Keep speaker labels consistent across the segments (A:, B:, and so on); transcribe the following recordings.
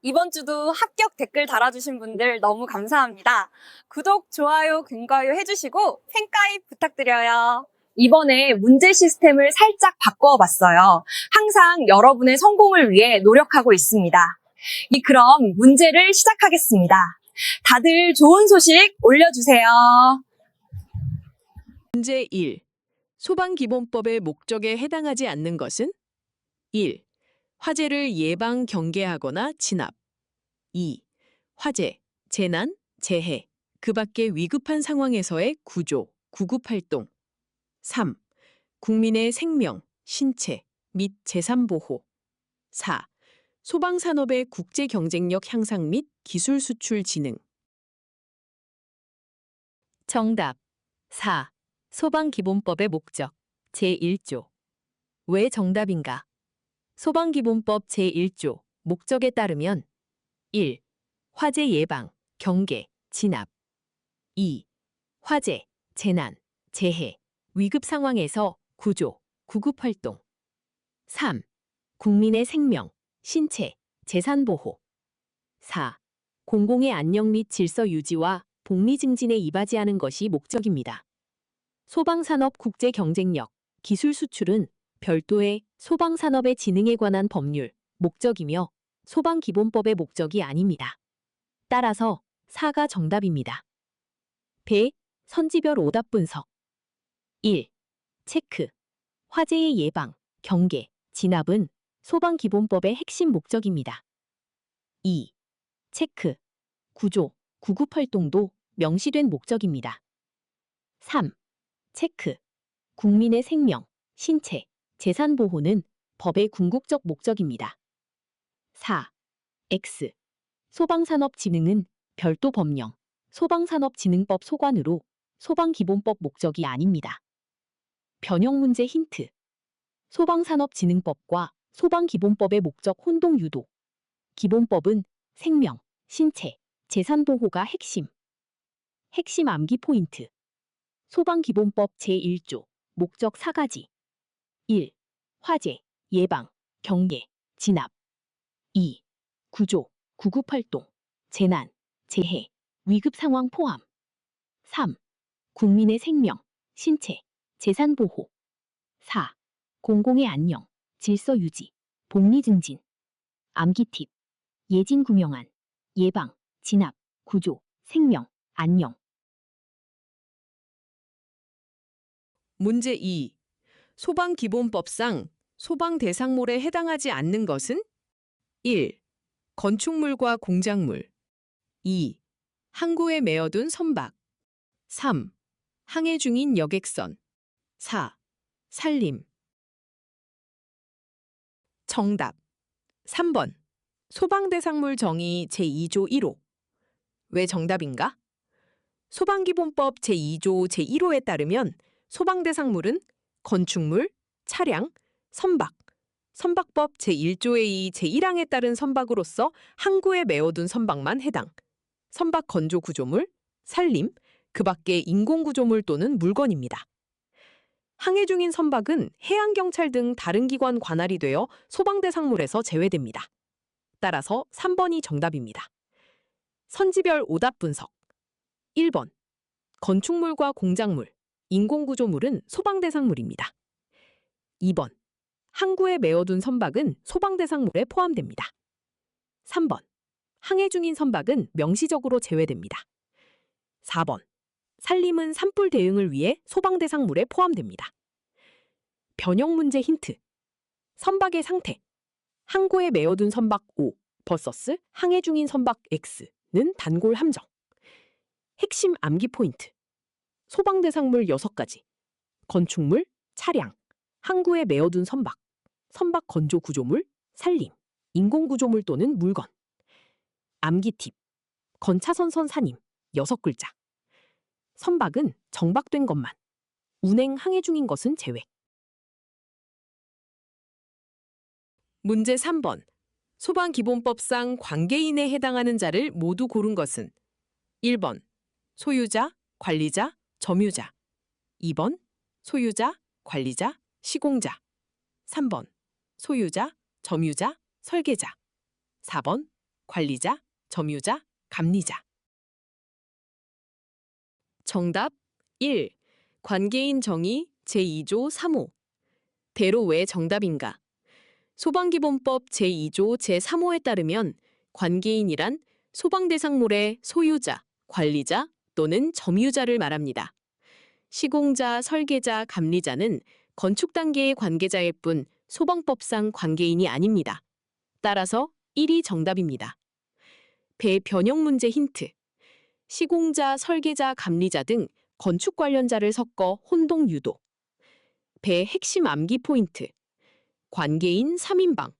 A: 이번 주도 합격 댓글 달아주신 분들 너무 감사합니다. 구독, 좋아요, 공과요 해주시고 팬가입 부탁드려요. 이번에 문제 시스템을 살짝 바꿔봤어요. 항상 여러분의 성공을 위해 노력하고 있습니다. 그럼 문제를 시작하겠습니다. 다들 좋은 소식 올려주세요.
B: 문제 1. 소방기본법의 목적에 해당하지 않는 것은? 1. 화재를 예방, 경계하거나 진압. 2. 화재, 재난, 재해, 그 밖의 위급한 상황에서의 구조, 구급활동. 3. 국민의 생명, 신체 및 재산보호. 4. 소방산업의 국제경쟁력 향상 및 기술 수출 진흥. 정답 4. 소방기본법의 목적 제1조. 왜 정답인가? 소방기본법 제1조 목적에 따르면 1. 화재 예방, 경계, 진압. 2. 화재, 재난, 재해, 위급 상황에서 구조, 구급활동. 3. 국민의 생명, 신체, 재산 보호. 4. 공공의 안녕 및 질서 유지와 복리 증진에 이바지하는 것이 목적입니다. 소방산업 국제 경쟁력, 기술 수출은 별도의 소방산업의 진흥에 관한 법률, 목적이며 소방기본법의 목적이 아닙니다. 따라서 4가 정답입니다. 배, 선지별 오답 분석. 1. 체크. 화재의 예방, 경계, 진압은 소방기본법의 핵심 목적입니다. 2. 체크. 구조, 구급활동도 명시된 목적입니다. 3. 체크. 국민의 생명, 신체, 재산 보호는 법의 궁극적 목적입니다. 4. X. 소방산업진흥은 별도 법령, 소방산업진흥법 소관으로 소방기본법 목적이 아닙니다. 변형 문제 힌트. 소방산업진흥법과 소방기본법의 목적 혼동 유도. 기본법은 생명, 신체, 재산 보호가 핵심. 핵심 암기 포인트. 소방기본법 제1조 목적 4가지. 1. 화재, 예방, 경계, 진압. 2. 구조, 구급활동, 재난, 재해, 위급 상황 포함. 3. 국민의 생명, 신체, 재산 보호. 4. 공공의 안녕, 질서 유지, 복리 증진. 암기 팁. 예진 구명안, 예방, 진압, 구조, 생명, 안녕. 문제 2. 소방기본법상 소방대상물에 해당하지 않는 것은? 1. 건축물과 공작물. 2. 항구에 메어둔 선박. 3. 항해 중인 여객선. 4. 산림. 정답 3번. 소방대상물 정의 제2조 1호. 왜 정답인가? 소방기본법 제2조 제1호에 따르면 소방대상물은 건축물, 차량, 선박, 선박법 제1조의 2 제1항에 따른 선박으로서 항구에 메어둔 선박만 해당. 선박 건조 구조물, 산림, 그 밖의 인공구조물 또는 물건입니다. 항해 중인 선박은 해양경찰 등 다른 기관 관할이 되어 소방대상물에서 제외됩니다. 따라서 3번이 정답입니다. 선지별 오답 분석. 1번. 건축물과 공작물, 인공구조물은 소방대상물입니다. 2번. 항구에 메어둔 선박은 소방대상물에 포함됩니다. 3번. 항해 중인 선박은 명시적으로 제외됩니다. 4번. 산림은 산불 대응을 위해 소방대상물에 포함됩니다. 변형 문제 힌트. 선박의 상태. 항구에 메어둔 선박 O vs 항해 중인 선박 X는 단골 함정. 핵심 암기 포인트. 소방대상물 6가지. 건축물, 차량, 항구에 메어둔 선박, 선박 건조 구조물, 산림, 인공구조물 또는 물건. 암기 팁. 건차선선 산임 6글자. 선박은 정박된 것만. 운행 항해 중인 것은 제외. 문제 3번. 소방기본법상 관계인에 해당하는 자를 모두 고른 것은? 1번. 소유자, 관리자, 점유자. 2번. 소유자, 관리자, 시공자. 3번. 소유자, 점유자, 설계자. 4번. 관리자, 점유자, 감리자. 정답 1. 관계인 정의 제2조 3호. 대로 왜 정답인가? 소방기본법 제2조 제3호에 따르면 관계인이란 소방대상물의 소유자, 관리자 또는 점유자를 말합니다. 시공자, 설계자, 감리자는 건축 단계의 관계자일 뿐 소방법상 관계인이 아닙니다. 따라서 1이 정답입니다. 배 변형 문제 힌트. 시공자, 설계자, 감리자 등 건축 관련자를 섞어 혼동 유도. 배 핵심 암기 포인트. 관계인 3인방.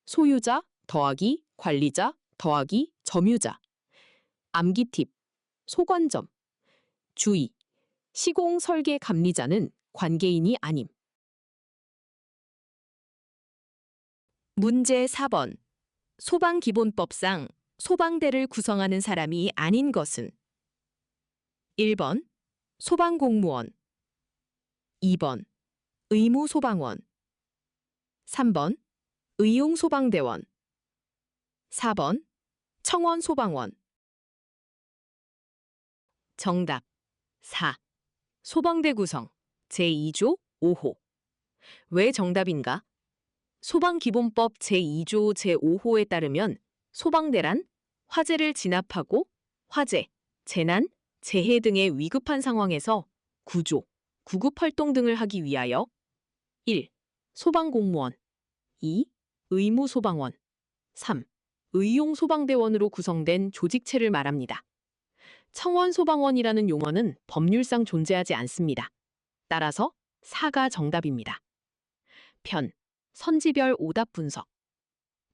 B: 소유자 더하기 관리자 더하기 점유자. 암기 팁. 소관점. 주의. 시공, 설계, 감리자는 관계인이 아님. 문제 4번. 소방기본법상 소방대를 구성하는 사람이 아닌 것은 1번 소방공무원, 2번 의무소방원, 3번 의용소방대원, 4번 청원소방원. 정답 4. 소방대 구성 제2조 5호. 왜 정답인가? 소방기본법 제2조 제5호에 따르면 소방대란 화재를 진압하고 화재, 재난, 재해 등의 위급한 상황에서 구조, 구급활동 등을 하기 위하여 1. 소방공무원, 2. 의무소방원, 3. 의용소방대원으로 구성된 조직체를 말합니다. 청원소방원이라는 용어는 법률상 존재하지 않습니다. 따라서 4가 정답입니다. 편, 선지별 오답 분석.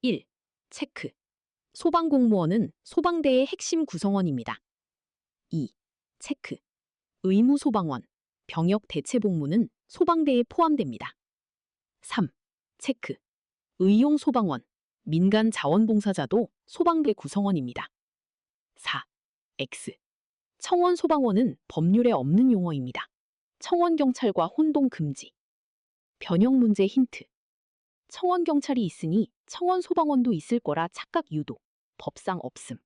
B: 1. 체크. 소방공무원은 소방대의 핵심 구성원입니다. 2. 체크. 의무소방원, 병역 대체 복무는 소방대에 포함됩니다. 3. 체크. 의용소방원, 민간 자원봉사자도 소방대 구성원입니다. 4. X. 청원소방원은 법률에 없는 용어입니다. 청원경찰과 혼동 금지. 변형 문제 힌트. 청원경찰이 있으니 청원소방원도 있을 거라 착각 유도. 법상 없음.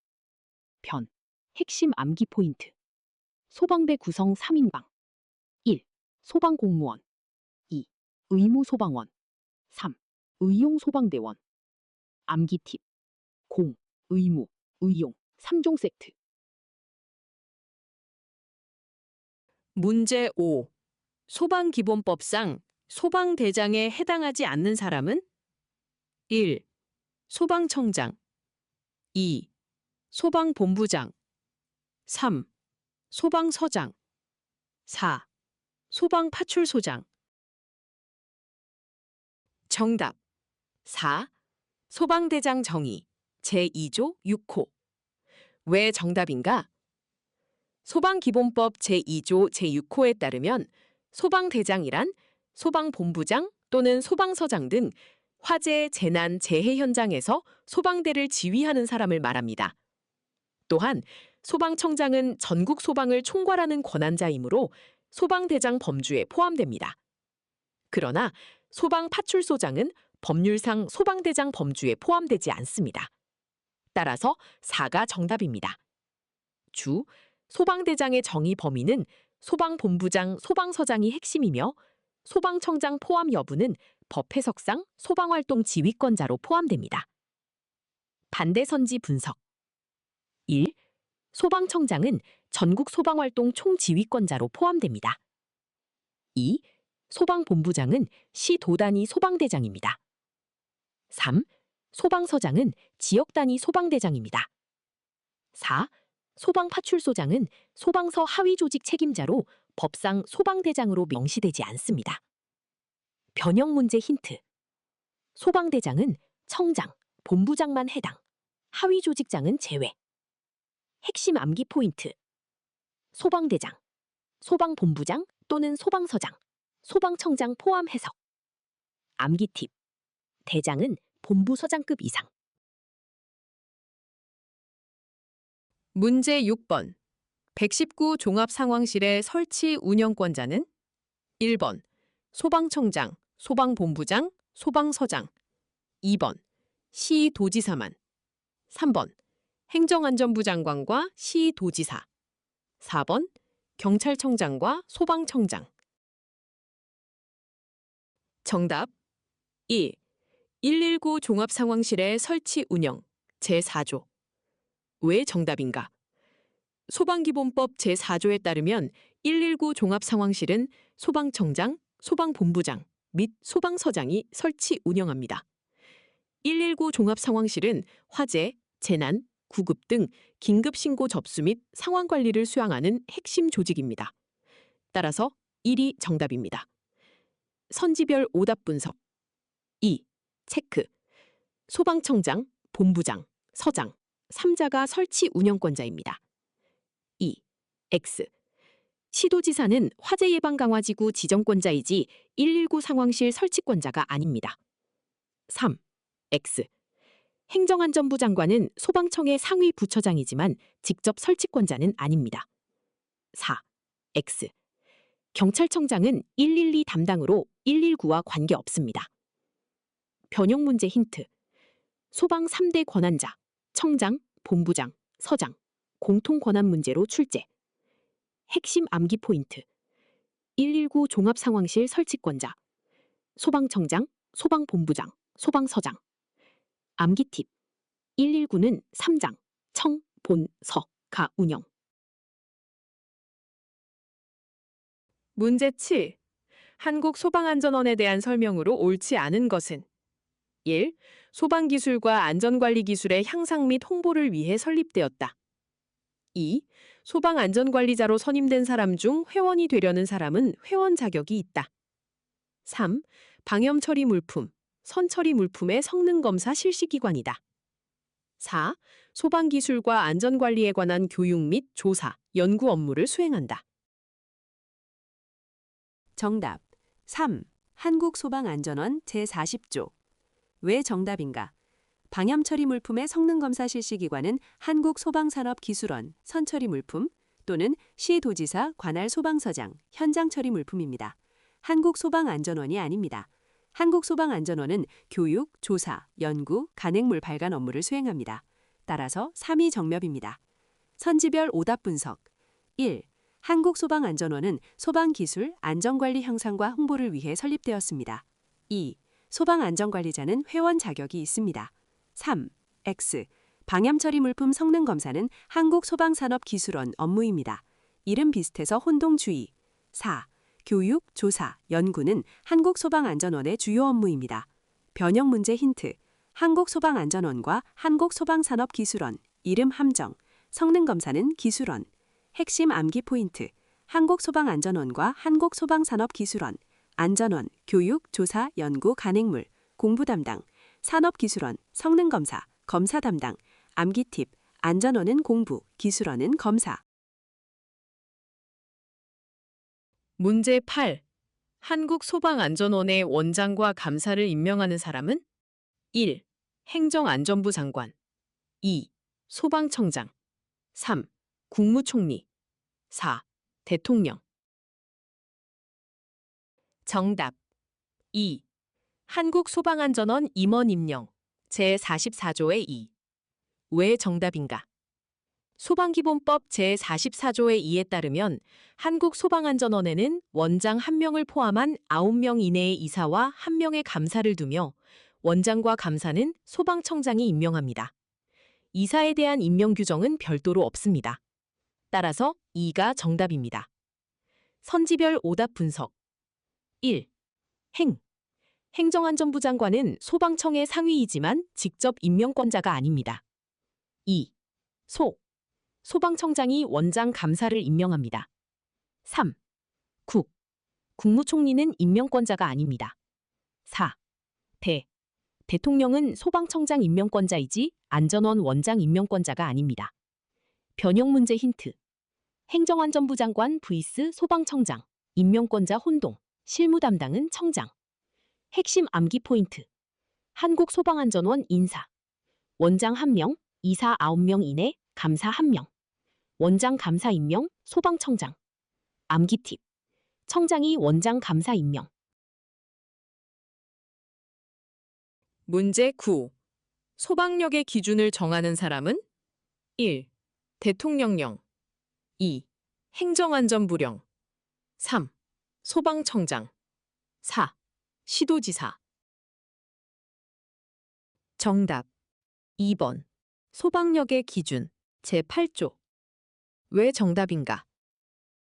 B: 변. 핵심 암기 포인트. 소방대 구성 3인방. 1. 소방공무원, 2. 의무소방원, 3. 의용소방대원. 암기 팁. 공, 의무, 의용 3종 세트. 문제 5. 소방기본법상 소방대장에 해당하지 않는 사람은 1. 소방청장, 2. 소방본부장, 3. 소방서장, 4. 소방파출소장. 정답 4. 소방대장 정의 제2조 6호. 왜 정답인가? 소방기본법 제2조 제6호에 따르면 소방대장이란 소방본부장 또는 소방서장 등 화재, 재난, 재해 현장에서 소방대를 지휘하는 사람을 말합니다. 또한 소방청장은 전국 소방을 총괄하는 권한자이므로 소방대장 범주에 포함됩니다. 그러나 소방파출소장은 법률상 소방대장 범주에 포함되지 않습니다. 따라서 4가 정답입니다. 주, 소방대장의 정의 범위는 소방본부장, 소방서장이 핵심이며 소방청장 포함 여부는 법 해석상 소방활동 지휘권자로 포함됩니다. 반대선지 분석. 1. 소방청장은 전국 소방활동 총지휘권자로 포함됩니다. 2. 소방본부장은 시 도단위 소방대장입니다. 3. 소방서장은 지역단위 소방대장입니다. 4. 소방파출소장은 소방서 하위조직 책임자로 법상 소방대장으로 명시되지 않습니다. 변형 문제 힌트. 소방대장은 청장, 본부장만 해당, 하위조직장은 제외. 핵심 암기 포인트. 소방대장, 소방본부장 또는 소방서장, 소방청장 포함 해석. 암기 팁. 대장은 본부서장급 이상. 문제 6번. 119 종합상황실의 설치 운영권자는 1번 소방청장, 소방본부장, 소방서장, 2번 시도지사만, 3번 행정안전부 장관과 시도지사. 4번 경찰청장과 소방청장. 정답 1. 119 종합상황실의 설치 운영 제4조. 왜 정답인가? 소방기본법 제4조에 따르면 119 종합상황실은 소방청장, 소방본부장 및 소방서장이 설치 운영합니다. 119 종합상황실은 화재, 재난, 구급 등 긴급신고 접수 및 상황관리를 수행하는 핵심 조직입니다. 따라서 1이 정답입니다. 선지별 오답 분석. 2. 체크. 소방청장, 본부장, 서장, 3자가 설치 운영권자입니다. 2. X. 시도지사는 화재예방강화지구 지정권자이지 119 상황실 설치권자가 아닙니다. 3. X. 행정안전부 장관은 소방청의 상위 부처장이지만 직접 설치권자는 아닙니다. 4. X. 경찰청장은 112 담당으로 119와 관계없습니다. 변형 문제 힌트. 소방 3대 권한자, 청장, 본부장, 서장, 공통 권한 문제로 출제. 핵심 암기 포인트. 119 종합상황실 설치권자, 소방청장, 소방본부장, 소방서장. 암기 팁. 119는 3장, 청, 본, 서, 가 운영. 문제 7. 한국소방안전원에 대한 설명으로 옳지 않은 것은 1. 소방기술과 안전관리기술의 향상 및 홍보를 위해 설립되었다. 2. 소방안전관리자로 선임된 사람 중 회원이 되려는 사람은 회원 자격이 있다. 3. 방염처리 물품, 선처리 물품의 성능검사 실시기관이다. 4. 소방기술과 안전관리에 관한 교육 및 조사, 연구 업무를 수행한다.
C: 정답 3. 한국소방안전원 제40조. 왜 정답인가? 방염처리 물품의 성능검사 실시기관은 한국소방산업기술원, 선처리 물품 또는 시도지사 관할 소방서장, 현장처리 물품입니다. 한국소방안전원이 아닙니다. 한국소방안전원은 교육, 조사, 연구, 간행물 발간 업무를 수행합니다. 따라서 3이 정답입니다. 선지별 오답 분석. 1. 한국소방안전원은 소방기술, 안전관리 향상과 홍보를 위해 설립되었습니다. 2. 소방안전관리자는 회원 자격이 있습니다. 3. X. 방염처리 물품 성능검사는 한국소방산업기술원 업무입니다. 이름 비슷해서 혼동주의. 4. 교육, 조사, 연구는 한국소방안전원의 주요 업무입니다. 변형 문제 힌트. 한국소방안전원과 한국소방산업기술원, 이름 함정, 성능검사는 기술원. 핵심 암기 포인트. 한국소방안전원과 한국소방산업기술원, 안전원, 교육, 조사, 연구, 간행물, 공부 담당, 산업기술원, 성능검사, 검사 담당, 암기 팁, 안전원은 공부, 기술원은 검사.
B: 문제 8. 한국소방안전원의 원장과 감사를 임명하는 사람은 1. 행정안전부 장관 2. 소방청장 3. 국무총리 4. 대통령. 정답 2. 한국소방안전원 임원 임명 제44조의 2. 왜 정답인가? 소방기본법 제44조의 2에 따르면 한국소방안전원에는 원장 1명을 포함한 9명 이내의 이사와 1명의 감사를 두며 원장과 감사는 소방청장이 임명합니다. 이사에 대한 임명 규정은 별도로 없습니다. 따라서 2가 정답입니다. 선지별 오답 분석. 1. 행정안전부 장관은 소방청의 상위이지만 직접 임명권자가 아닙니다. 2. 소방청장이 원장 감사를 임명합니다. 3. 국무총리는 임명권자가 아닙니다. 4. 대통령은 소방청장 임명권자이지 안전원 원장 임명권자가 아닙니다. 변형 문제 힌트. 행정안전부 장관 vs 소방청장, 임명권자 혼동, 실무 담당은 청장. 핵심 암기 포인트. 한국소방안전원 인사. 원장 1명, 이사 9명 이내, 감사 1명. 원장 감사 임명, 소방청장. 암기 팁. 청장이 원장 감사 임명. 문제 9. 소방력의 기준을 정하는 사람은 1. 대통령령 2. 행정안전부령 3. 소방청장 4. 시도지사 정답 2번 소방력의 기준 제8조 왜 정답인가?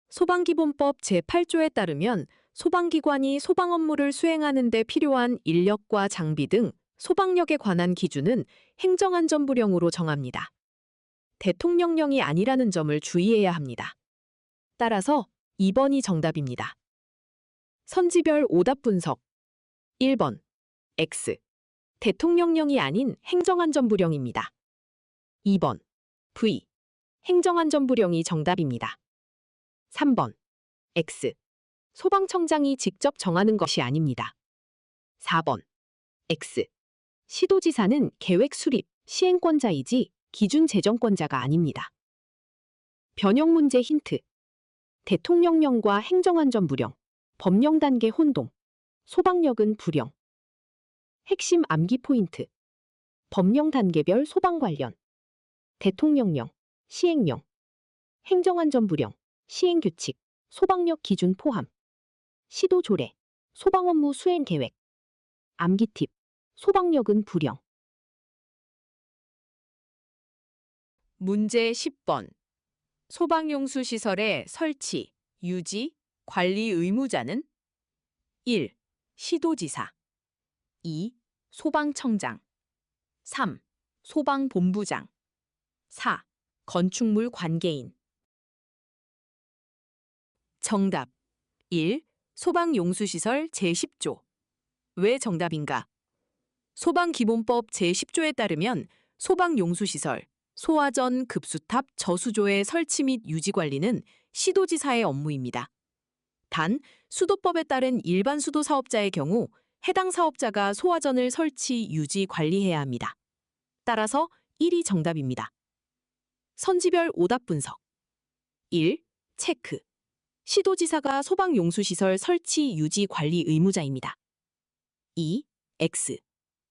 B: 소방기본법 제8조에 따르면 소방기관이 소방 업무를 수행하는 데 필요한 인력과 장비 등 소방력에 관한 기준은 행정안전부령으로 정합니다. 대통령령이 아니라는 점을 주의해야 합니다. 따라서 2번이 정답입니다. 선지별 오답 분석 1번 X 대통령령이 아닌 행정안전부령입니다. 2번 V 행정안전부령이 정답입니다. 3번 X 소방청장이 직접 정하는 것이 아닙니다. 4번 X 시도지사는 계획 수립, 시행권자이지 기준 제정권자가 아닙니다. 변형 문제 힌트 대통령령과 행정안전부령, 법령 단계 혼동, 소방력은 부령. 핵심 암기 포인트 법령 단계별 소방 관련 대통령령, 시행령, 행정안전부령, 시행규칙, 소방력 기준 포함 시도 조례, 소방업무 수행 계획 암기 팁, 소방력은 부령 문제 10번 소방용수 시설의 설치, 유지, 관리 의무자는 1. 시도지사 2. 소방청장 3. 소방본부장 4. 건축물 관계인 정답 1. 소방용수시설 제10조 왜 정답인가? 소방기본법 제10조에 따르면 소방용수시설, 소화전, 급수탑, 저수조의 설치 및 유지 관리는 시도지사의 업무입니다. 단, 수도법에 따른 일반 수도 사업자의 경우 해당 사업자가 소화전을 설치, 유지, 관리해야 합니다. 따라서 1이 정답입니다. 선지별 오답 분석 1. 체크 시도지사가 소방용수시설 설치, 유지, 관리 의무자입니다. 2. X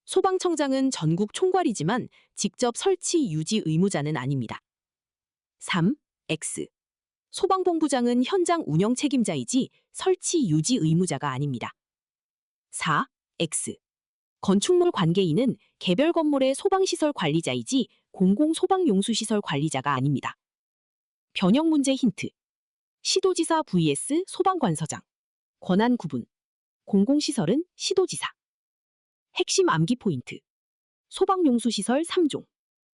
B: 소방청장은 전국 총괄이지만 직접 설치, 유지 의무자는 아닙니다. 3. X 소방본부장은 현장 운영 책임자이지 설치, 유지 의무자가 아닙니다. 4. X 건축물 관계인은 개별 건물의 소방시설 관리자이지 공공소방용수시설 관리자가 아닙니다. 변형 문제 힌트 시도지사 vs 소방관서장 권한 구분 공공시설은 시도지사 핵심 암기 포인트 소방용수시설 3종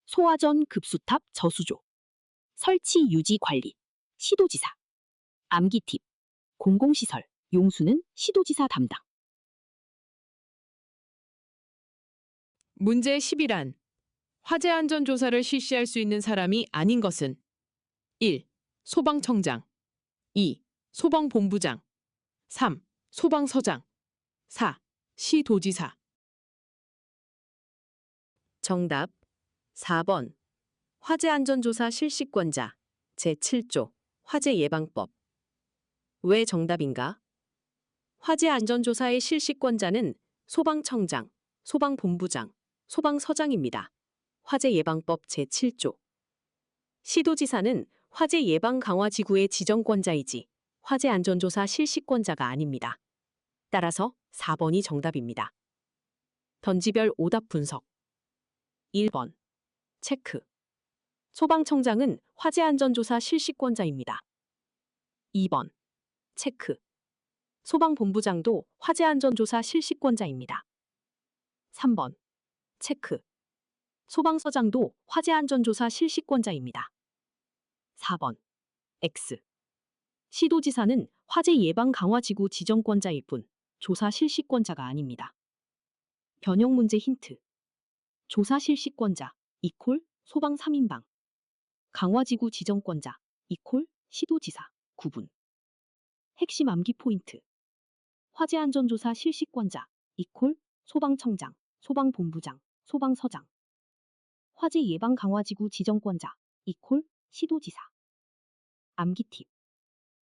B: 소화전, 급수탑, 저수조 설치, 유지, 관리 시도지사 암기 팁 공공시설, 용수는 시도지사 담당 문제 11안 화재 안전 조사를 실시할 수 있는 사람이 아닌 것은 1. 소방청장 2. 소방본부장 3. 소방서장 4. 시도지사 정답 4번 화재 안전조사 실시권자 제7조 화재 예방법 왜 정답인가? 화재 안전조사의 실시권자는 소방청장, 소방본부장, 소방서장입니다. 화재 예방법 제7조 시도지사는 화재 예방 강화 지구의 지정권자이지 화재 안전조사 실시권자가 아닙니다. 따라서 4번이 정답입니다. 던지별 오답 분석 1번 체크 소방청장은 화재 안전조사 실시권자입니다. 2번 체크 소방본부장도 화재 안전조사 실시권자입니다. 3번 체크 소방서장도 화재 안전조사 실시권자입니다. 4번 X 시도지사는 화재 예방 강화 지구 지정권자일 뿐 조사 실시권자가 아닙니다. 변형 문제 힌트 조사 실시권자 이콜 소방 3인방 강화지구 지정권자 이콜 시도지사 구분 핵심 암기 포인트 화재 안전조사 실시권자 이콜 소방청장, 소방본부장, 소방서장 화재 예방 강화지구 지정권자 이콜 시도지사 암기 팁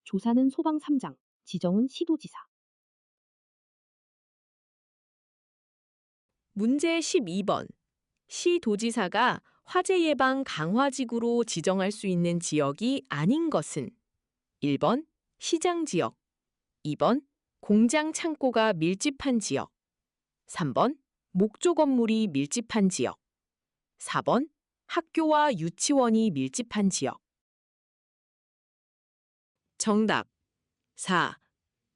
B: 조사는 소방 3장, 지정은 시도지사 문제 12번 시도지사가 화재 예방 강화지구로 지정할 수 있는 지역이 아닌 것은 1번 시장 지역, 2번 공장 창고가 밀집한 지역, 3번 목조 건물이 밀집한 지역, 4번 학교와 유치원이 밀집한 지역. 정답 4.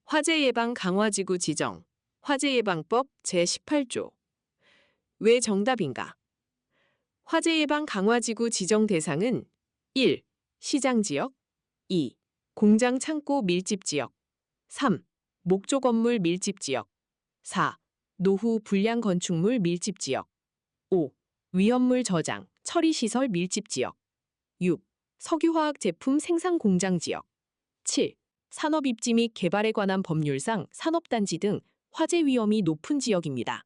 B: 화재 예방 강화지구 지정, 화재예방법 제18조. 왜 정답인가? 화재 예방 강화지구 지정 대상은 1. 시장 지역, 2. 공장 창고 밀집 지역, 3. 목조 건물 밀집 지역, 4. 노후 불량 건축물 밀집 지역, 5. 위험물 저장, 처리 시설 밀집 지역, 6. 석유화학 제품 생산 공장 지역, 7. 산업 입지 및 개발에 관한 법률상 산업단지 등 화재 위험이 높은 지역입니다.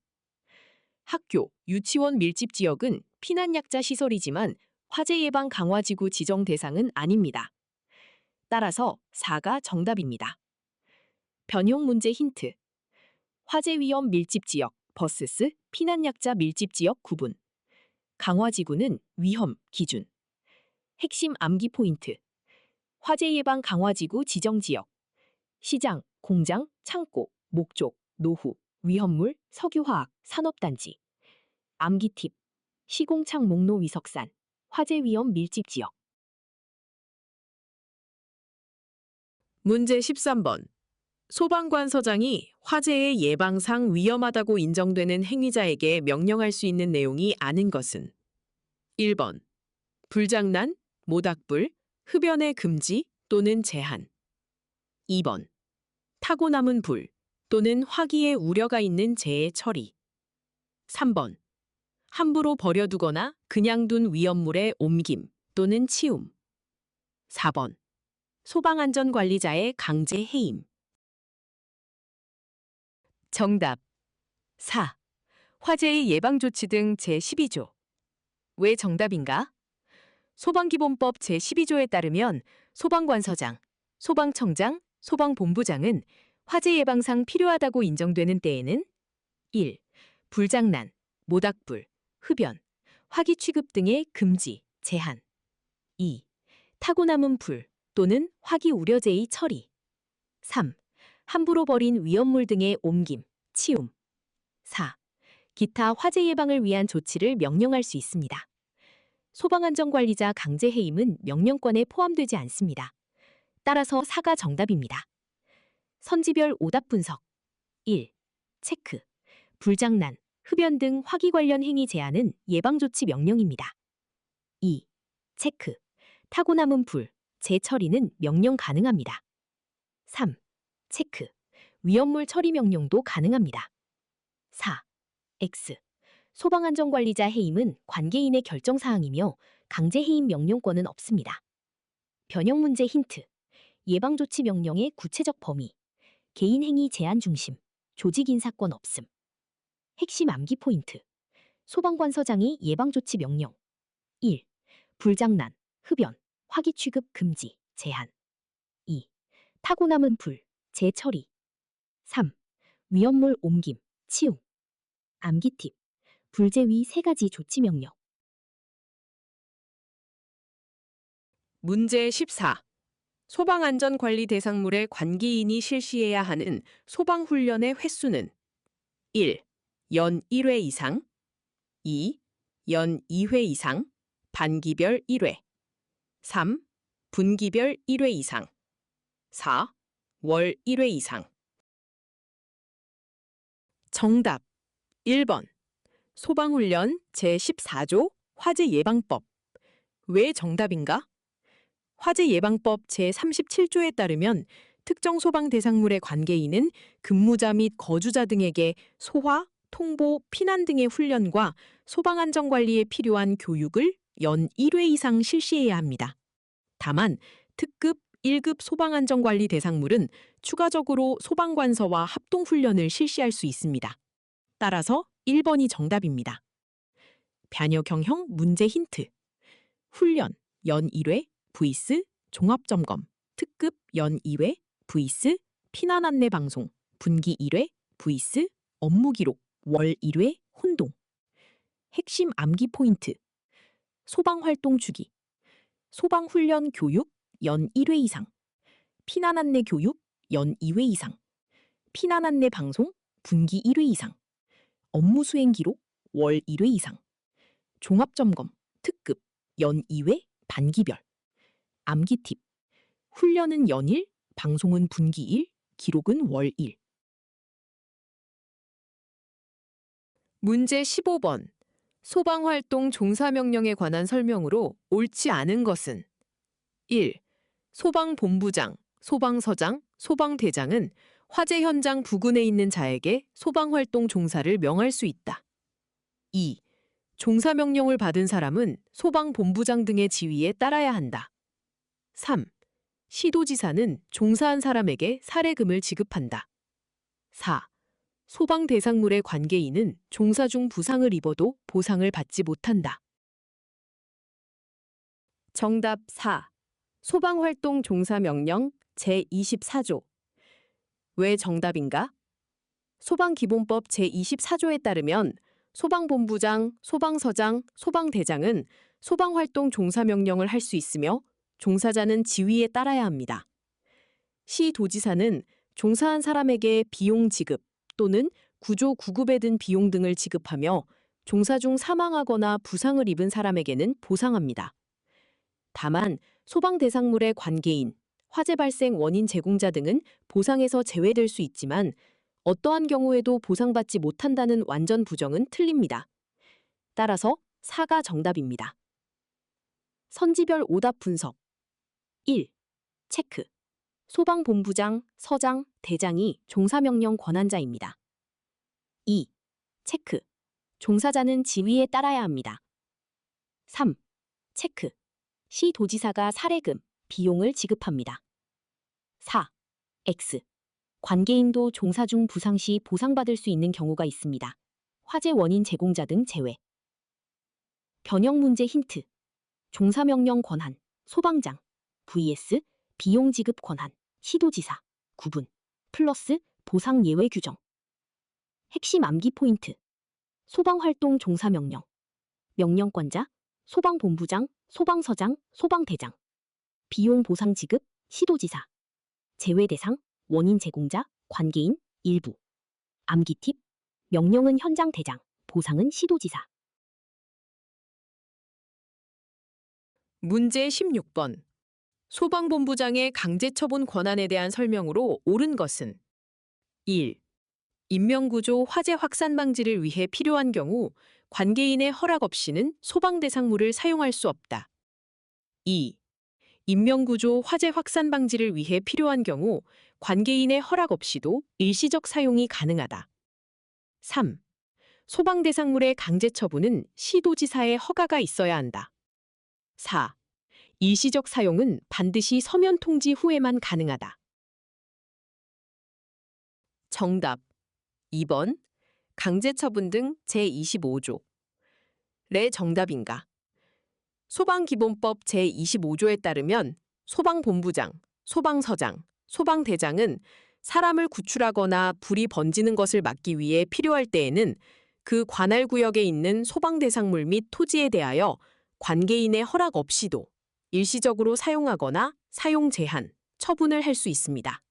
B: 학교, 유치원 밀집 지역은 피난약자 시설이지만 화재 예방 강화지구 지정 대상은 아닙니다. 따라서 4가 정답입니다. 변형 문제 힌트. 화재 위험 밀집 지역, vs 피난약자 밀집 지역 구분. 강화지구는 위험 기준. 핵심 암기 포인트. 화재 예방 강화지구 지정 지역. 시장, 공장, 창고, 목조, 노후, 위험물, 석유화학, 산업단지. 암기 팁. 시공창 목로 위석산. 화재 위험 밀집 지역. 문제 13번. 소방관서장이 화재의 예방상 위험하다고 인정되는 행위자에게 명령할 수 있는 내용이 아닌 것은 1번. 불장난, 모닥불, 흡연의 금지 또는 제한. 2번. 타고 남은 불 또는 화기의 우려가 있는 재해 처리. 3번. 함부로 버려두거나 그냥 둔 위험물의 옮김 또는 치움. 4번. 소방안전관리자의 강제 해임. 정답 4. 화재의 예방조치 등 제12조. 왜 정답인가? 소방기본법 제12조에 따르면 소방관서장, 소방청장, 소방본부장은 화재 예방상 필요하다고 인정되는 때에는 1. 불장난, 모닥불, 흡연, 화기 취급 등의 금지, 제한. 2. 타고 남은 불 또는 화기 우려제의 처리. 3. 함부로 버린 위험물 등의 옮김, 치움. 4. 기타 화재 예방을 위한 조치를 명령할 수 있습니다. 소방안전관리자 강제 해임은 명령권에 포함되지 않습니다. 따라서 4가 정답입니다. 선지별 오답 분석. 1. 체크. 불장난, 흡연 등 화기 관련 행위 제한은 예방조치 명령입니다. 2. 체크. 타고 남은 불, 재처리는 명령 가능합니다. 3. 체크. 위험물 처리 명령도 가능합니다. 4. X. 소방안전관리자 해임은 관계인의 결정사항이며 강제 해임 명령권은 없습니다. 변형 문제 힌트. 예방조치 명령의 구체적 범위. 개인 행위 제한 중심. 조직 인사권 없음. 핵심 암기 포인트. 소방관서장이 예방조치 명령. 1. 불장난, 흡연, 화기 취급 금지, 제한. 2. 타고 남은 불, 재처리. 3. 위험물 옮김, 치움. 암기 팁. 불제위 3가지 조치 명령. 문제 14. 소방안전관리 대상물의 관계인이 실시해야 하는 소방훈련의 횟수는 1. 연 1회 이상, 2. 연 2회 이상, 반기별 1회, 3. 분기별 1회 이상, 4. 월 1회 이상. 정답 1번. 소방훈련 제14조 화재예방법. 왜 정답인가? 화재예방법 제37조에 따르면 특정 소방 대상물의 관계인은 근무자 및 거주자 등에게 소화, 통보, 피난 등의 훈련과 소방안전관리에 필요한 교육을 연 1회 이상 실시해야 합니다. 다만 특급 1급 소방안전관리 대상물은 추가적으로 소방관서와 합동훈련을 실시할 수 있습니다. 따라서 1번이 정답입니다. 반역형형 문제 힌트. 훈련 연 1회 vs 종합점검, 특급 연 2회 vs 피난 안내 방송, 분기 1회 vs 업무 기록 월 1회 혼동. 핵심 암기 포인트. 소방활동 주기. 소방훈련 교육 연 1회 이상. 피난 안내 교육 연 2회 이상. 피난 안내 방송 분기 1회 이상. 업무 수행 기록 월 1회 이상. 종합점검 특급 연 2회 단기별. 암기 팁. 훈련은 연일, 방송은 분기 1, 기록은 월 1. 문제 15번. 소방활동 종사명령에 관한 설명으로 옳지 않은 것은 1. 소방본부장, 소방서장, 소방대장은 화재 현장 부근에 있는 자에게 소방활동 종사를 명할 수 있다. 2. 종사명령을 받은 사람은 소방본부장 등의 지휘에 따라야 한다. 3. 시도지사는 종사한 사람에게 사례금을 지급한다. 4. 소방 대상물의 관계인은 종사 중 부상을 입어도 보상을 받지 못한다. 정답 4. 소방활동 종사명령 제24조. 왜 정답인가? 소방기본법 제24조에 따르면 소방본부장, 소방서장, 소방대장은 소방활동 종사명령을 할 수 있으며 종사자는 지휘에 따라야 합니다. 시도지사는 종사한 사람에게 비용 지급 또는 구조 구급에 든 비용 등을 지급하며 종사 중 사망하거나 부상을 입은 사람에게는 보상합니다. 다만 소방 대상물의 관계인, 화재 발생 원인 제공자 등은 보상에서 제외될 수 있지만 어떠한 경우에도 보상받지 못한다는 완전 부정은 틀립니다. 따라서 4가 정답입니다. 선지별 오답 분석. 1. 체크. 소방본부장, 서장, 대장이 종사명령 권한자입니다. 2. 체크. 종사자는 지휘에 따라야 합니다. 3. 체크. 시도지사가 사례금, 비용을 지급합니다. 4. X. 관계인도 종사 중 부상 시 보상받을 수 있는 경우가 있습니다. 화재 원인 제공자 등 제외. 변형 문제 힌트. 종사명령 권한, 소방장, vs 비용 지급 권한, 시도지사, 구분, 플러스 보상 예외 규정. 핵심 암기 포인트. 소방활동 종사명령. 명령권자, 소방본부장, 소방서장, 소방대장. 비용 보상 지급, 시도지사. 제외 대상, 원인 제공자, 관계인, 일부. 암기 팁. 명령은 현장 대장, 보상은 시도지사. 문제 16번. 소방본부장의 강제처분 권한에 대한 설명으로 옳은 것은 1. 인명구조 화재 확산 방지를 위해 필요한 경우 관계인의 허락 없이는 소방대상물을 사용할 수 없다. 2. 인명구조 화재 확산 방지를 위해 필요한 경우 관계인의 허락 없이도 일시적 사용이 가능하다. 3. 소방대상물의 강제처분은 시도지사의 허가가 있어야 한다. 4. 일시적 사용은 반드시 서면 통지 후에만 가능하다. 정답 2번 강제처분 등 제25조. 래 정답인가? 소방기본법 제25조에 따르면 소방본부장, 소방서장, 소방대장은 사람을 구출하거나 불이 번지는 것을 막기 위해 필요할 때에는 그 관할 구역에 있는 소방대상물 및 토지에 대하여 관계인의 허락 없이도 일시적으로 사용하거나 사용 제한, 처분을 할 수 있습니다.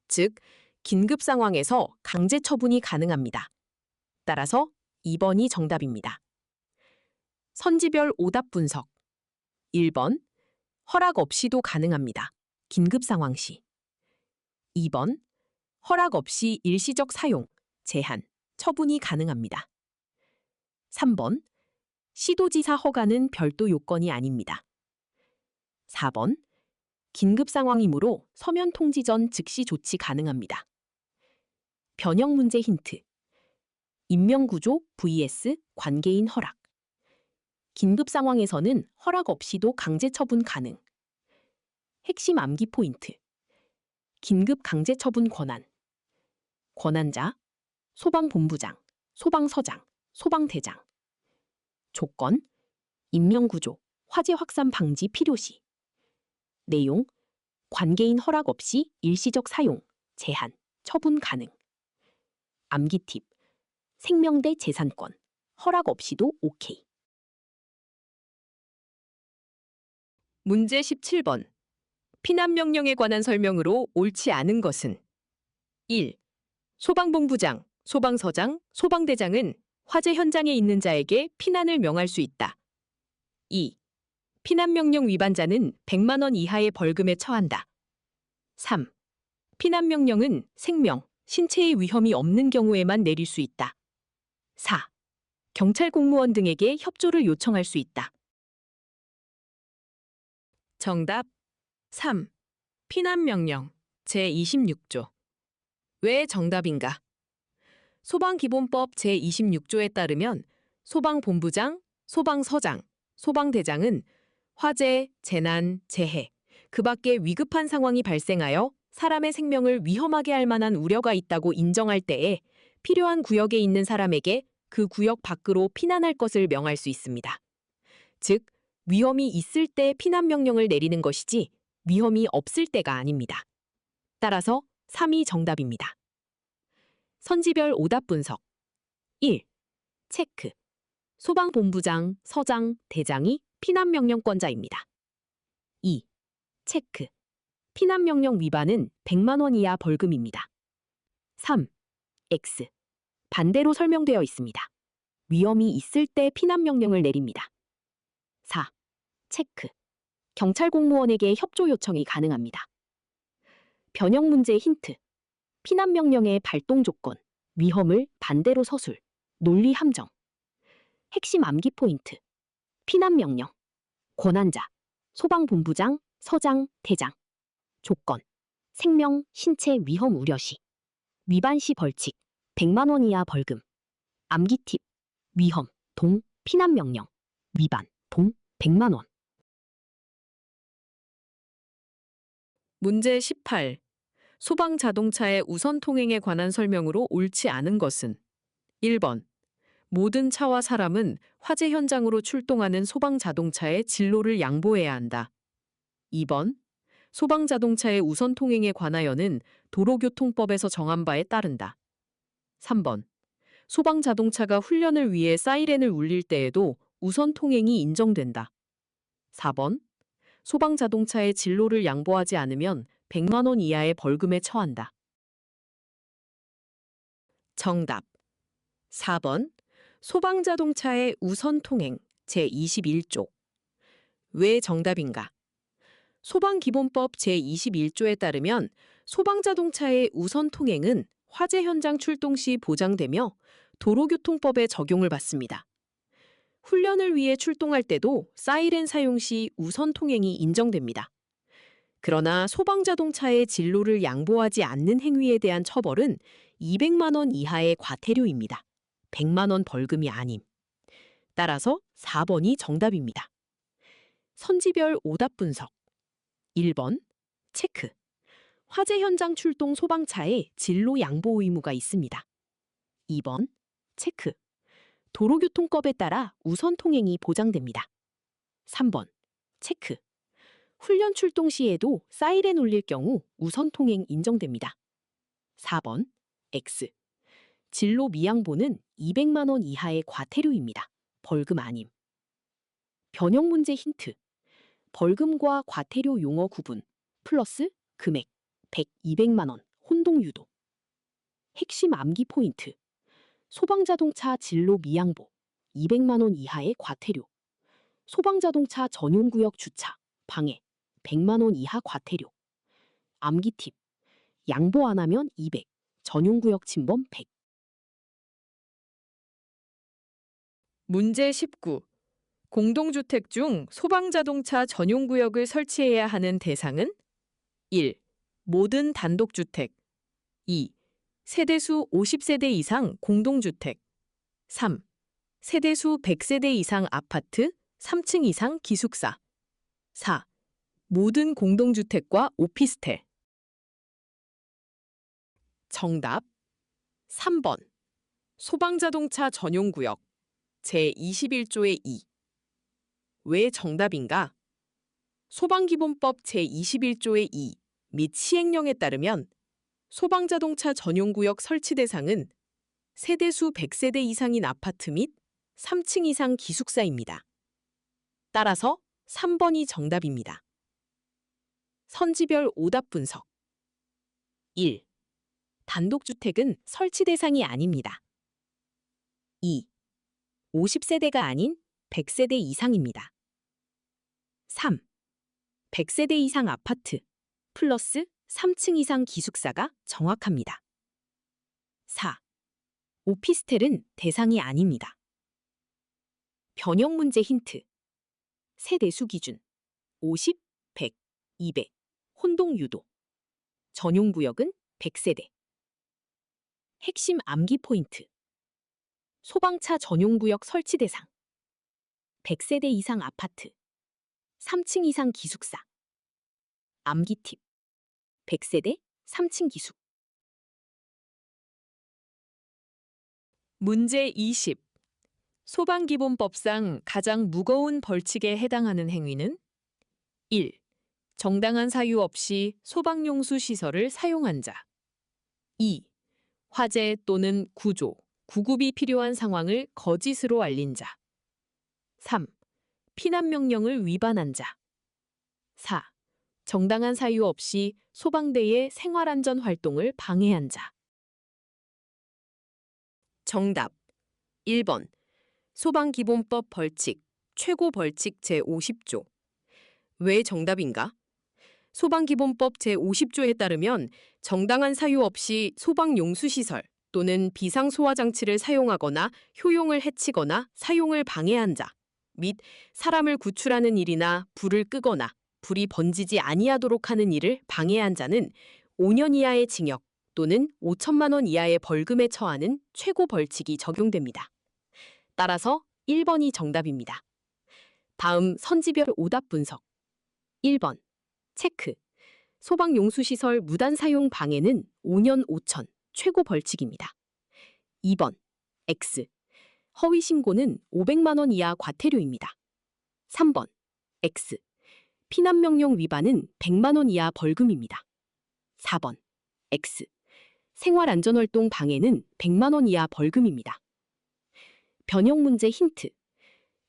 B: 즉, 긴급 상황에서 강제 처분이 가능합니다. 따라서 2번이 정답입니다. 선지별 오답 분석. 1번, 허락 없이도 가능합니다. 긴급 상황 시. 2번, 허락 없이 일시적 사용, 제한, 처분이 가능합니다. 3번, 시도지사 허가는 별도 요건이 아닙니다. 4번, 긴급 상황이므로 서면 통지 전 즉시 조치 가능합니다. 변형 문제 힌트. 인명구조 vs 관계인 허락. 긴급 상황에서는 허락 없이도 강제 처분 가능. 핵심 암기 포인트. 긴급 강제 처분 권한. 권한자, 소방본부장, 소방서장, 소방대장. 조건, 인명구조, 화재 확산 방지 필요시. 내용, 관계인 허락 없이 일시적 사용, 제한, 처분 가능. 암기 팁, 생명 대 재산권,
D: 허락 없이도 오케이.
B: 문제 17번. 피난명령에 관한 설명으로 옳지 않은 것은 1. 소방본부장, 소방서장, 소방대장은 화재 현장에 있는 자에게 피난을 명할 수 있다. 2. 피난명령 위반자는 100만 원 이하의 벌금에 처한다. 3. 피난명령은 생명, 신체의 위험이 없는 경우에만 내릴 수 있다. 4. 경찰 공무원 등에게 협조를 요청할 수 있다. 정답 3. 피난명령 제26조. 왜 정답인가? 소방기본법 제26조에 따르면 소방본부장, 소방서장, 소방대장은 화재, 재난, 재해, 그 밖에 위급한 상황이 발생하여 사람의 생명을 위험하게 할 만한 우려가 있다고 인정할 때에 필요한 구역에 있는 사람에게 그 구역 밖으로 피난할 것을 명할 수 있습니다. 즉, 위험이 있을 때 피난명령을 내리는 것이지 위험이 없을 때가 아닙니다. 따라서 3이 정답입니다. 선지별 오답 분석. 1. 체크. 소방본부장, 서장, 대장이 피난명령권자입니다. 2. 체크. 피난명령 위반은 100만 원 이하 벌금입니다. 3. X. 반대로 설명되어 있습니다. 위험이 있을 때 피난명령을 내립니다. 4. 체크. 경찰 공무원에게 협조 요청이 가능합니다. 변형 문제 힌트. 피난명령의 발동 조건, 위험을 반대로 서술, 논리 함정. 핵심 암기 포인트. 피난명령. 권한자. 소방본부장, 서장, 대장. 조건. 생명, 신체 위험 우려시. 위반 시 벌칙. 100만 원 이하 벌금. 암기 팁. 위험, 동, 피난명령. 위반, 동, 100만 원. 문제 18. 소방자동차의 우선 통행에 관한 설명으로 옳지 않은 것은 1번. 모든 차와 사람은 화재 현장으로 출동하는 소방자동차의 진로를 양보해야 한다. 2번. 소방자동차의 우선 통행에 관하여는 도로교통법에서 정한 바에 따른다. 3번. 소방자동차가 훈련을 위해 사이렌을 울릴 때에도 우선 통행이 인정된다. 4번. 소방자동차의 진로를 양보하지 않으면 100만 원 이하의 벌금에 처한다. 정답 4번. 소방자동차의 우선 통행 제21조. 왜 정답인가? 소방기본법 제21조에 따르면 소방자동차의 우선 통행은 화재 현장 출동 시 보장되며 도로교통법에 적용을 받습니다. 훈련을 위해 출동할 때도 사이렌 사용 시 우선 통행이 인정됩니다. 그러나 소방자동차의 진로를 양보하지 않는 행위에 대한 처벌은 200만 원 이하의 과태료입니다. 100만 원 벌금이 아님. 따라서 4번이 정답입니다. 선지별 오답 분석. 1번. 체크. 화재 현장 출동 소방차에 진로 양보 의무가 있습니다. 2번. 체크. 도로교통법에 따라 우선 통행이 보장됩니다. 3번. 체크. 훈련 출동 시에도 사이렌 울릴 경우 우선 통행 인정됩니다. 4번. X. 진로 미양보는 200만 원 이하의 과태료입니다. 벌금 아님. 변형 문제 힌트. 벌금과 과태료 용어 구분, 플러스 금액, 100, 200만 원, 혼동 유도. 핵심 암기 포인트. 소방자동차 진로 미양보, 200만 원 이하의 과태료. 소방자동차 전용구역 주차, 방해, 100만 원 이하 과태료. 암기 팁. 양보 안 하면 200, 전용구역 침범 100. 문제 19. 공동주택 중 소방자동차 전용구역을 설치해야 하는 대상은 1. 모든 단독주택 2. 세대수 50세대 이상 공동주택 3. 세대수 100세대 이상 아파트 3층 이상 기숙사 4. 모든 공동주택과 오피스텔. 정답 3번. 소방자동차 전용구역 제21조의 2. 왜 정답인가? 소방기본법 제21조의 2 및 시행령에 따르면 소방자동차 전용구역 설치 대상은 세대수 100세대 이상인 아파트 및 3층 이상 기숙사입니다. 따라서 3번이 정답입니다. 선지별 오답 분석. 1. 단독주택은 설치 대상이 아닙니다. 2. 50세대가 아닌 100세대 이상입니다. 3. 100세대 이상 아파트 플러스 3층 이상 기숙사가 정확합니다. 4. 오피스텔은 대상이 아닙니다. 변형 문제 힌트. 세대수 기준 50, 100, 200, 혼동 유도. 전용 구역은 100세대. 핵심 암기 포인트. 소방차 전용 구역 설치 대상. 100세대 이상 아파트. 3층 이상 기숙사. 암기 팁. 100세대 3층 기숙. 문제 20. 소방기본법상 가장 무거운 벌칙에 해당하는 행위는 1. 정당한 사유 없이 소방용수 시설을 사용한 자. 2. 화재 또는 구조, 구급이 필요한 상황을 거짓으로 알린 자. 3. 피난명령을 위반한 자. 4. 정당한 사유 없이 소방대의 생활안전 활동을 방해한 자. 정답 1번 소방기본법 벌칙, 최고 벌칙 제50조. 왜 정답인가? 소방기본법 제50조에 따르면 정당한 사유 없이 소방용수시설 또는 비상소화장치를 사용하거나 효용을 해치거나 사용을 방해한 자 및 사람을 구출하는 일이나 불을 끄거나 불이 번지지 아니하도록 하는 일을 방해한 자는 5년 이하의 징역 또는 5천만 원 이하의 벌금에 처하는 최고 벌칙이 적용됩니다. 따라서 1번이 정답입니다. 다음 선지별 오답 분석. 1번 체크. 소방용수시설 무단 사용 방해는 5년 5천 최고 벌칙입니다. 2번 X. 허위 신고는 500만 원 이하 과태료입니다. 3번 X. 피난명령 위반은 100만 원 이하 벌금입니다. 4번 X. 생활안전활동 방해는 100만 원 이하 벌금입니다. 변형 문제 힌트.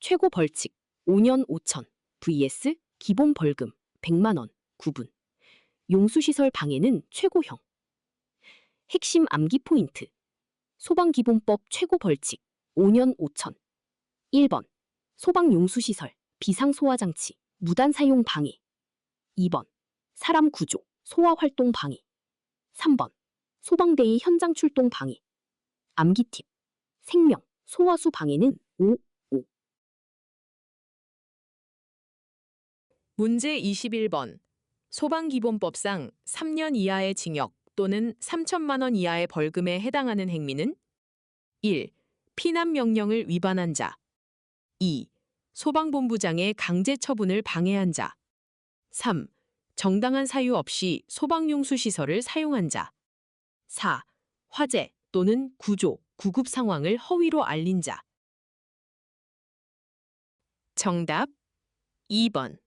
B: 최고 벌칙 5년 5천 vs 기본 벌금 100만 원 구분. 용수시설 방해는 최고형. 핵심 암기 포인트. 소방기본법 최고 벌칙 5년 5천. 1번 소방용수시설 비상소화장치 무단 사용 방해. 2번 사람 구조 소화활동 방해. 3번 소방대의 현장 출동 방해. 암기 팁. 생명 소화수 방해는 5. 문제 21번. 소방기본법상 3년 이하의 징역 또는 3천만 원 이하의 벌금에 해당하는 행위는 1. 피난명령을 위반한 자. 2. 소방본부장의 강제 처분을 방해한 자. 3. 정당한 사유 없이 소방용수시설을 사용한 자. 4. 화재 또는 구조, 구급 상황을 허위로 알린 자. 정답 2번.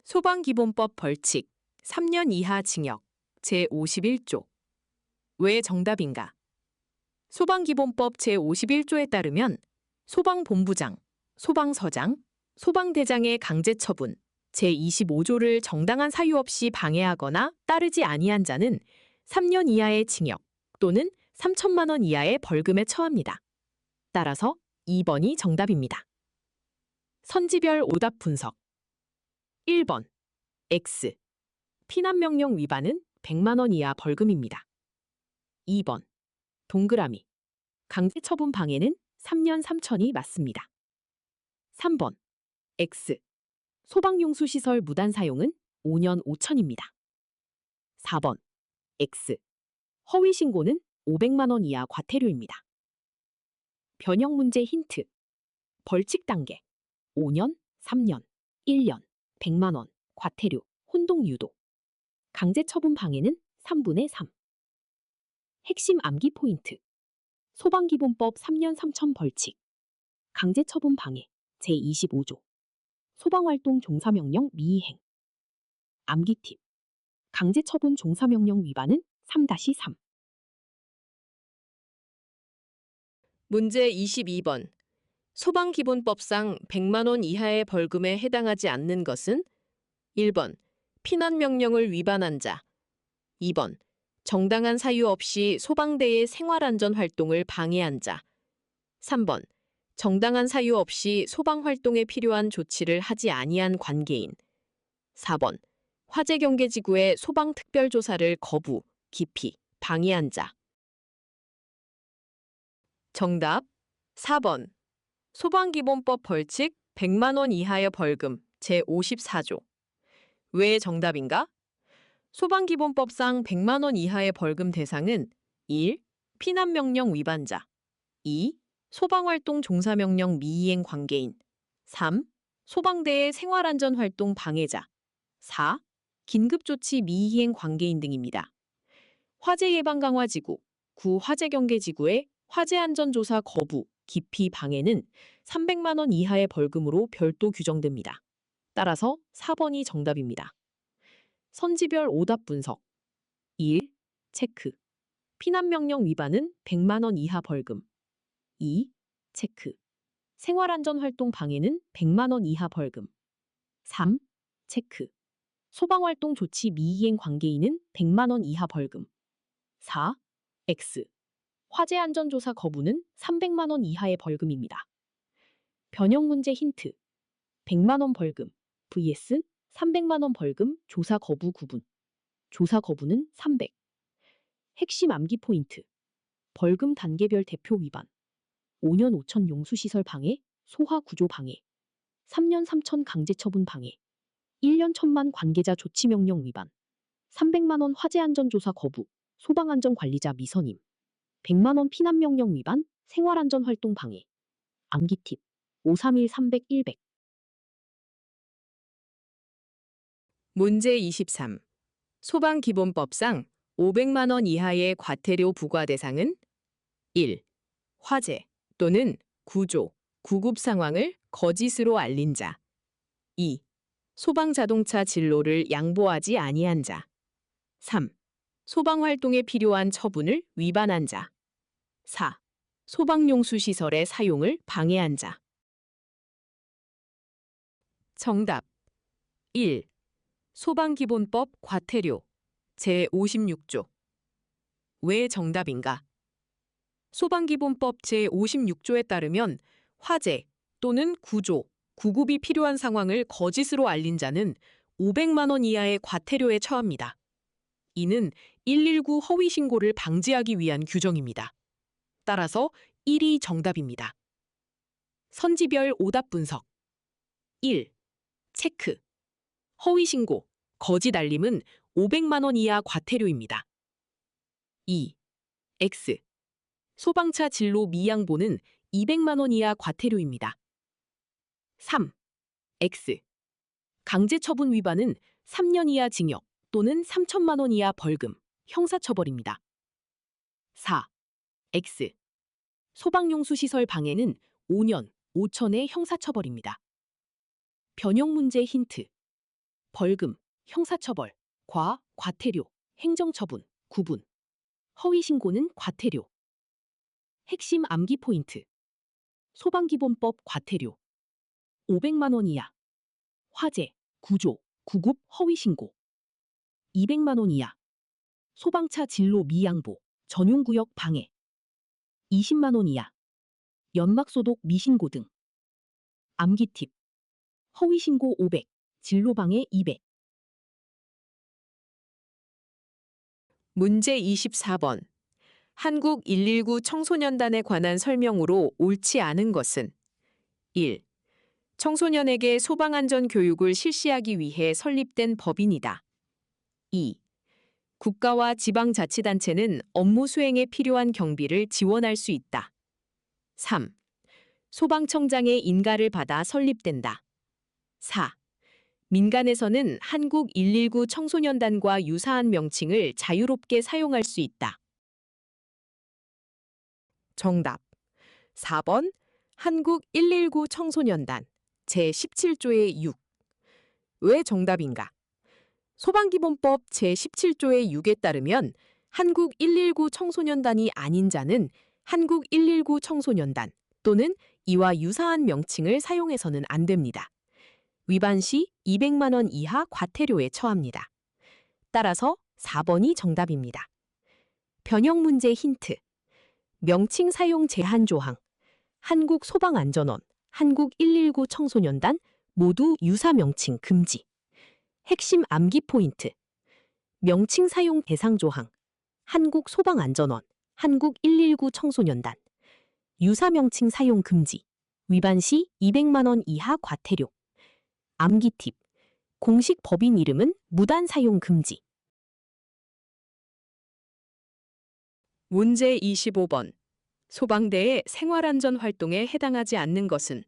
B: 소방기본법 벌칙 3년 이하 징역 제51조. 왜 정답인가? 소방기본법 제51조에 따르면 소방본부장, 소방서장, 소방대장의 강제처분 제25조를 정당한 사유 없이 방해하거나 따르지 아니한 자는 3년 이하의 징역 또는 3천만 원 이하의 벌금에 처합니다. 따라서 2번이 정답입니다. 선지별 오답 분석. 1번 X. 피난명령 위반은 100만 원 이하 벌금입니다. 2번 동그라미. 강제처분 방해는 3년 3천이 맞습니다. 3번 X. 소방용수시설 무단 사용은 5년 5천입니다. 4번 X. 허위 신고는 500만 원 이하 과태료입니다. 변형 문제 힌트. 벌칙 단계 5년, 3년, 1년, 100만 원, 과태료, 혼동 유도. 강제처분 방해는 3분의 3. 핵심 암기 포인트. 소방기본법 3년 3천 벌칙. 강제처분 방해 제25조. 소방활동 종사명령 미이행. 암기 팁. 강제처분 종사명령 위반은 3-3. 문제 22번. 소방기본법상 100만 원 이하의 벌금에 해당하지 않는 것은 1번 피난명령을 위반한 자, 2번 정당한 사유 없이 소방대의 생활안전활동을 방해한 자, 3번 정당한 사유 없이 소방활동에 필요한 조치를 하지 아니한 관계인, 4번 화재경계지구의 소방특별조사를 거부, 기피, 방해한 자. 정답 4번 소방기본법 벌칙 100만 원 이하의 벌금 제54조. 왜 정답인가? 소방기본법상 100만 원 이하의 벌금 대상은 1. 피난명령 위반자, 2. 소방활동 종사명령 미이행 관계인, 3. 소방대의 생활안전활동 방해자, 4. 긴급조치 미이행 관계인 등입니다. 화재예방강화지구, 구화재경계지구의 화재안전조사 거부, 기피 방해는 300만 원 이하의 벌금으로 별도 규정됩니다. 따라서 4번이 정답입니다. 선지별 오답 분석. 1. 체크. 피난명령 위반은 100만 원 이하 벌금. 2. 체크. 생활안전활동 방해는 100만 원 이하 벌금. 3. 체크. 소방활동 조치 미이행 관계인은 100만 원 이하 벌금. 4. X. 화재안전조사 거부는 300만 원 이하의 벌금입니다. 변형 문제 힌트. 100만 원 벌금 vs 300만 원 벌금 조사 거부 구분. 조사 거부는 300. 핵심 암기 포인트. 벌금 단계별 대표 위반. 5년 5천 용수시설 방해, 소화 구조 방해. 3년 3천 강제처분 방해. 1년 1천만 관계자 조치명령 위반. 300만 원 화재안전조사 거부, 소방안전관리자 미선임. 100만 원 피난명령 위반, 생활안전활동 방해. 암기 팁. 531 300 100. 문제 23. 소방기본법상 500만 원 이하의 과태료 부과 대상은 1. 화재 또는 구조, 구급 상황을 거짓으로 알린 자. 2. 소방자동차 진로를 양보하지 아니한 자. 3. 소방활동에 필요한 처분을 위반한 자. 4. 소방용수시설의 사용을 방해한 자. 정답 1. 소방기본법 과태료 제56조. 왜 정답인가? 소방기본법 제56조에 따르면 화재 또는 구조, 구급이 필요한 상황을 거짓으로 알린 자는 500만 원 이하의 과태료에 처합니다. 이는 119 허위 신고를 방지하기 위한 규정입니다. 따라서 1이 정답입니다. 선지별 오답 분석. 1. 체크. 허위 신고, 거짓 알림은 500만 원 이하 과태료입니다. 2. X. 소방차 진로 미양보는 200만 원 이하 과태료입니다. 3. X. 강제처분 위반은 3년 이하 징역 또는 3천만 원 이하 벌금, 형사처벌입니다. 4. X. 소방용수시설 방해는 5년, 5천의 형사처벌입니다. 변형 문제 힌트. 벌금, 형사처벌, 과태료, 행정처분, 구분. 허위신고는 과태료. 핵심 암기 포인트. 소방기본법 과태료. 500만 원 이하. 화재, 구조, 구급 허위신고. 200만 원 이하. 소방차 진로 미양보, 전용구역 방해. 20만 원 이하. 연막소독 미신고 등. 암기 팁. 허위신고 500, 진로방해 200. 문제 24번. 한국 119 청소년단에 관한 설명으로 옳지 않은 것은 1. 청소년에게 소방안전 교육을 실시하기 위해 설립된 법인이다. 2. 국가와 지방자치단체는 업무 수행에 필요한 경비를 지원할 수 있다. 3. 소방청장의 인가를 받아 설립된다. 4. 민간에서는 한국 119 청소년단과 유사한 명칭을 자유롭게 사용할 수 있다. 정답 4번 한국 119 청소년단 제17조의 6. 왜 정답인가? 소방기본법 제17조의 6에 따르면 한국 119 청소년단이 아닌 자는 한국 119 청소년단 또는 이와 유사한 명칭을 사용해서는 안 됩니다. 위반 시 200만 원 이하 과태료에 처합니다. 따라서 4번이 정답입니다. 변형 문제 힌트. 명칭 사용 제한 조항, 한국소방안전원, 한국119 청소년단 모두 유사 명칭 금지. 핵심 암기 포인트. 명칭 사용 대상 조항, 한국소방안전원, 한국119 청소년단 유사 명칭 사용 금지. 위반 시 200만 원 이하 과태료. 암기 팁. 공식 법인 이름은 무단 사용 금지. 문제 25번. 소방대의 생활안전 활동에 해당하지 않는 것은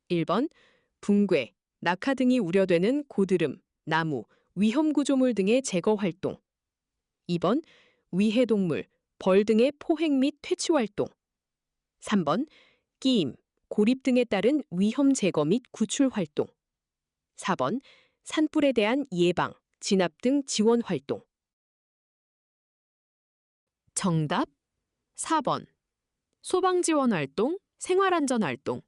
B: 1번 붕괴, 낙하 등이 우려되는 고드름, 나무, 위험구조물 등의 제거 활동 2번 위해동물, 벌 등의 포획 및 퇴치 활동 3번 끼임, 고립 등에 따른 위험 제거 및 구출 활동 4번 산불에 대한 예방, 진압 등 지원 활동. 정답 4번. 소방지원 활동, 생활안전 활동.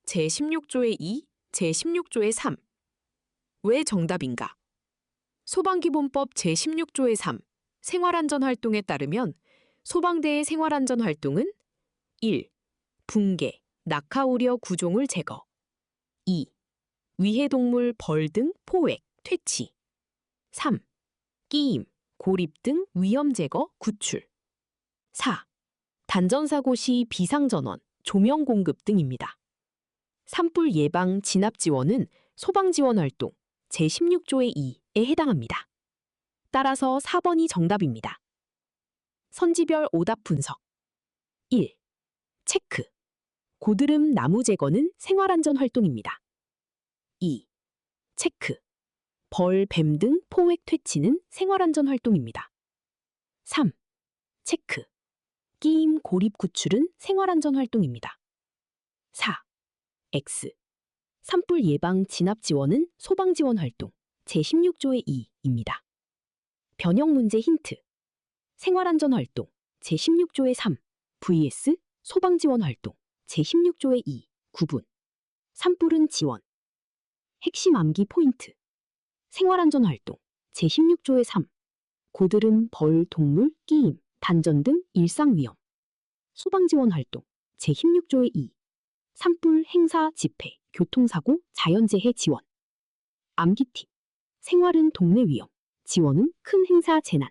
B: 제16조의 2, 제16조의 3. 왜 정답인가? 소방기본법 제16조의 3, 생활안전 활동에 따르면 소방대의 생활안전 활동은 1. 붕괴, 낙하 우려 구조물 제거 2. 위해동물 벌 등 포획, 퇴치 3. 끼임, 고립 등 위험 제거, 구출 4. 단전사고 시 비상전원, 조명 공급 등입니다. 산불 예방 진압 지원은 소방지원 활동 제16조의 2에 해당합니다. 따라서 4번이 정답입니다. 선지별 오답 분석 1. 체크. 고드름 나무 제거는 생활안전 활동입니다. 2. 체크. 벌, 뱀 등 포획 퇴치는 생활안전 활동입니다. 3. 체크. 끼임, 고립 구출은 생활안전 활동입니다. 4. X. 산불 예방 진압 지원은 소방지원 활동 제16조의 2입니다. 변형 문제 힌트. 생활안전 활동 제16조의 3 vs 소방지원 활동 제16조의 2 구분. 산불은 지원. 핵심 암기 포인트. 생활안전 활동 제16조의 3 고드름, 벌, 동물, 끼임, 단전 등 일상 위험. 소방지원 활동 제16조의 2 산불, 행사, 집회, 교통사고, 자연재해 지원. 암기 팁. 생활은 동네 위험, 지원은 큰 행사 재난.